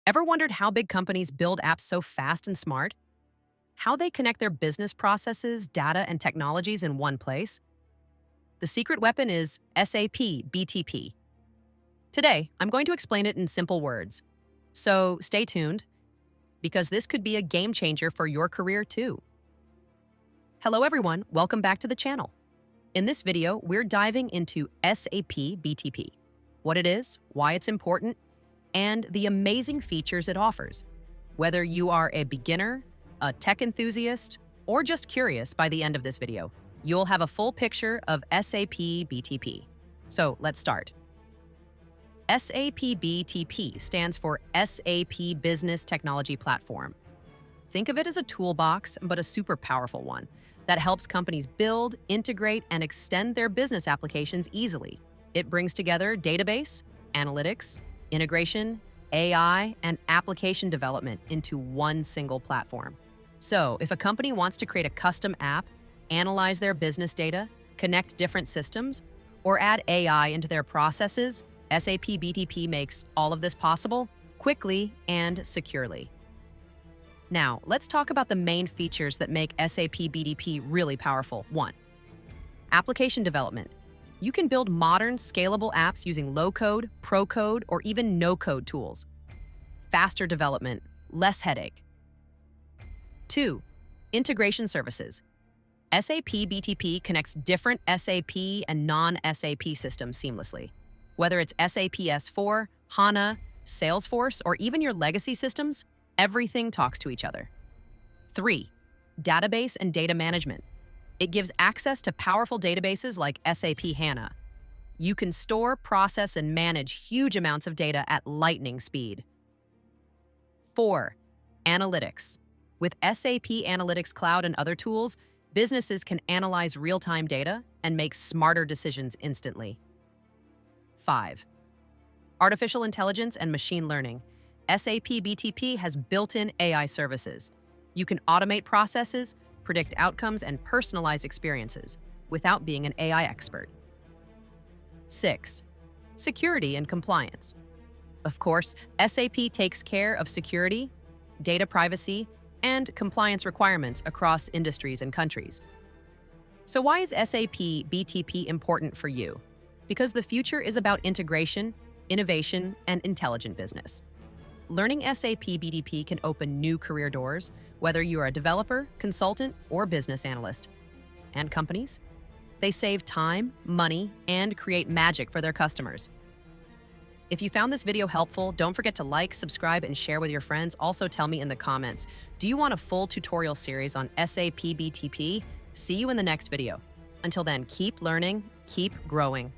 Ever wondered how big companies build apps so fast and smart? How they connect their business processes, data, and technologies in one place? The secret weapon is SAP BTP. Today, I'm going to explain it in simple words. So stay tuned, because this could be a game changer for your career too. Hello everyone, welcome back to the channel. In this video, we're diving into SAP BTP, what it is, why it's important, and the amazing features it offers. Whether you are a beginner, a tech enthusiast, or just curious by the end of this video, you'll have a full picture of SAP BTP. So let's start. SAP BTP stands for SAP Business Technology Platform. Think of it as a toolbox, but a super powerful one that helps companies build, integrate, and extend their business applications easily. It brings together database, analytics, integration, AI, and application development into one single platform. So, if a company wants to create a custom app, analyze their business data, connect different systems, or add AI into their processes, SAP BTP makes all of this possible quickly and securely. Now, let's talk about the main features that make SAP BTP really powerful. 1. Application development. You can build modern, scalable apps using low-code, pro-code, or even no-code tools. Faster development, less headache. 2. Integration services. SAP BTP connects different SAP and non-SAP systems seamlessly. Whether it's SAP S4, HANA, Salesforce, or even your legacy systems, everything talks to each other. 3. Database and data management. It gives access to powerful databases like SAP HANA. You can store, process, and manage huge amounts of data at lightning speed. 4. Analytics. With SAP Analytics Cloud and other tools, businesses can analyze real-time data and make smarter decisions instantly. 5. Artificial intelligence and machine learning. SAP BTP has built-in AI services. You can automate processes, predict outcomes, and personalize experiences without being an AI expert. 6. Security and compliance. Of course, SAP takes care of security, data privacy, and compliance requirements across industries and countries. So why is SAP BTP important for you? Because the future is about integration, innovation, and intelligent business. Learning SAP BTP can open new career doors, whether you are a developer, consultant, or business analyst. And companies? They save time, money, and create magic for their customers. If you found this video helpful, don't forget to like, subscribe, and share with your friends. Also tell me in the comments, do you want a full tutorial series on SAP BTP? See you in the next video. Until then, keep learning, keep growing.